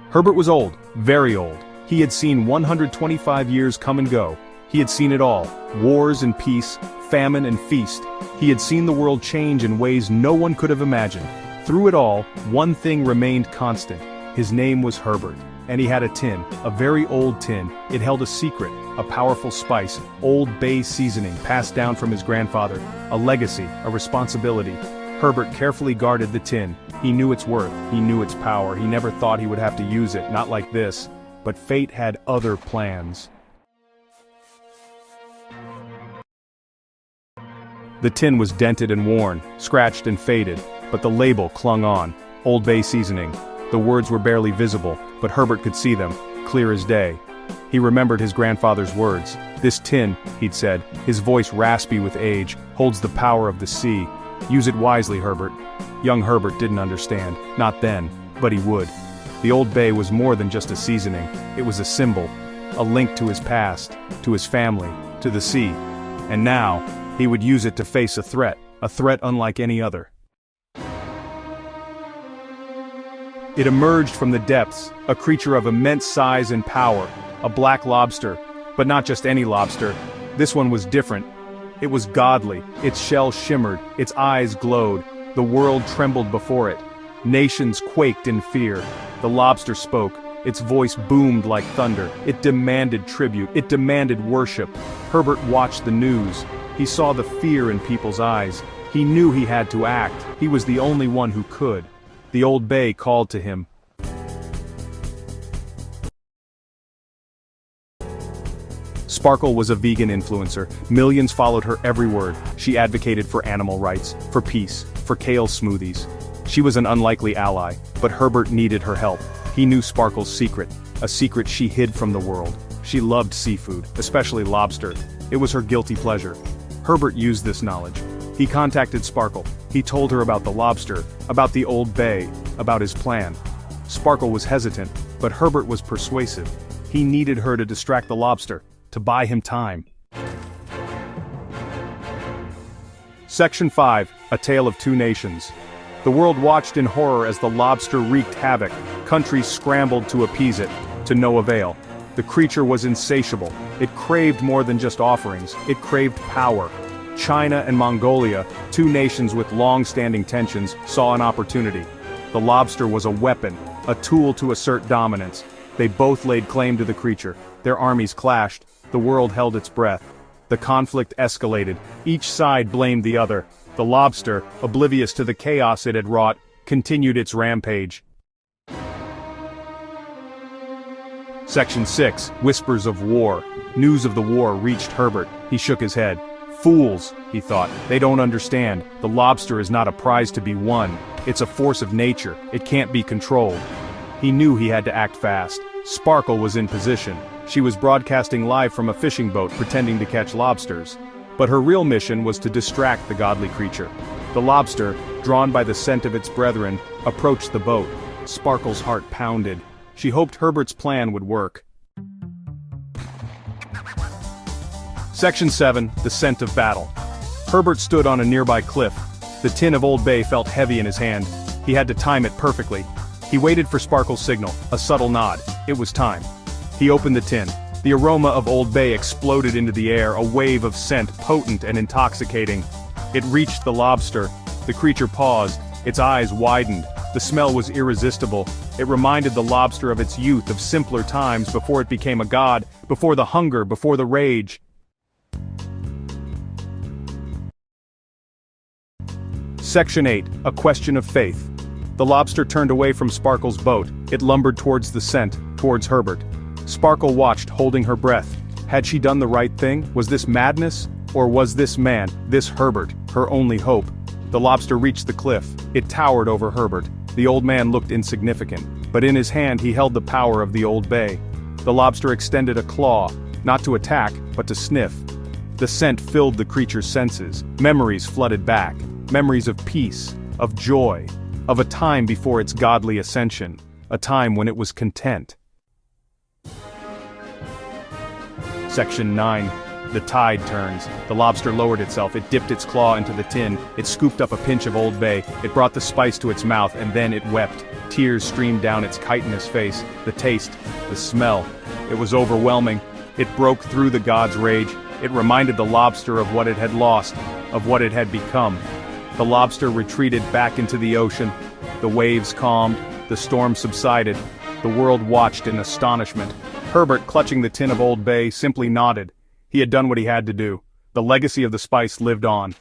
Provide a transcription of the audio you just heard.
Herbert was old, very old. He had seen 125 years come and go. He had seen it all, wars and peace, famine and feast. He had seen the world change in ways no one could have imagined. Through it all, one thing remained constant. His name was Herbert, and he had a tin, a very old tin. It held a secret, a powerful spice, Old Bay seasoning passed down from his grandfather, a legacy, a responsibility. Herbert carefully guarded the tin. He knew its worth, he knew its power. He never thought he would have to use it, not like this. But fate had other plans. The tin was dented and worn, scratched and faded, but the label clung on, Old Bay seasoning. The words were barely visible, but Herbert could see them, clear as day. He remembered his grandfather's words. This tin, he'd said, his voice raspy with age, holds the power of the sea. Use it wisely, Herbert. Young Herbert didn't understand, not then, but he would. The Old Bay was more than just a seasoning. It was a symbol, a link to his past, to his family, to the sea. And now, he would use it to face a threat unlike any other. It emerged from the depths, a creature of immense size and power, a black lobster, but not just any lobster. This one was different. It was godly, its shell shimmered, its eyes glowed, the world trembled before it. Nations quaked in fear. The lobster spoke, its voice boomed like thunder. It demanded tribute, it demanded worship. Herbert watched the news. He saw the fear in people's eyes. He knew he had to act. He was the only one who could. The Old Bay called to him. Sparkle was a vegan influencer. Millions followed her every word. She advocated for animal rights, for peace, for kale smoothies. She was an unlikely ally, but Herbert needed her help. He knew Sparkle's secret, a secret she hid from the world. She loved seafood, especially lobster. It was her guilty pleasure. Herbert used this knowledge. He contacted Sparkle. He told her about the lobster, about the Old Bay, about his plan. Sparkle was hesitant, but Herbert was persuasive. He needed her to distract the lobster, to buy him time. Section 5, A Tale of Two Nations. The world watched in horror as the lobster wreaked havoc. Countries scrambled to appease it, to no avail. The creature was insatiable. It craved more than just offerings, it craved power. China and Mongolia, two nations with long-standing tensions, saw an opportunity. The lobster was a weapon, a tool to assert dominance. They both laid claim to the creature. Their armies clashed. The world held its breath. The conflict escalated. Each side blamed the other. The lobster, oblivious to the chaos it had wrought, continued its rampage. Section 6, Whispers of War. News of the war reached Herbert. He shook his head. Fools, he thought, they don't understand. The lobster is not a prize to be won. It's a force of nature. It can't be controlled. He knew he had to act fast. Sparkle was in position. She was broadcasting live from a fishing boat pretending to catch lobsters. But her real mission was to distract the godly creature. The lobster, drawn by the scent of its brethren, approached the boat. Sparkle's heart pounded. She hoped Herbert's plan would work. Section 7, The Scent of Battle. Herbert stood on a nearby cliff. The tin of Old Bay felt heavy in his hand. He had to time it perfectly. He waited for Sparkle's signal, a subtle nod. It was time. He opened the tin. The aroma of Old Bay exploded into the air, a wave of scent, potent and intoxicating. It reached the lobster. The creature paused. Its eyes widened. The smell was irresistible. It reminded the lobster of its youth, of simpler times before it became a god, before the hunger, before the rage. Section 8, A Question of Faith. The lobster turned away from Sparkle's boat. It lumbered towards the scent, towards Herbert. Sparkle watched, holding her breath. Had she done the right thing? Was this madness? Or was this man, this Herbert, her only hope? The lobster reached the cliff. It towered over Herbert. The old man looked insignificant, but in his hand he held the power of the Old Bay. The lobster extended a claw, not to attack, but to sniff. The scent filled the creature's senses. Memories flooded back. Memories of peace, of joy, of a time before its godly ascension, a time when it was content. Section 9, The tide turns. The lobster lowered itself, it dipped its claw into the tin, it scooped up a pinch of Old Bay, it brought the spice to its mouth, and then it wept. Tears streamed down its chitinous face. The taste, the smell. It was overwhelming. It broke through the god's rage. It reminded the lobster of what it had lost, of what it had become. The lobster retreated back into the ocean. The waves calmed, the storm subsided. The world watched in astonishment. Herbert, clutching the tin of Old Bay, simply nodded. He had done what he had to do. The legacy of the spice lived on.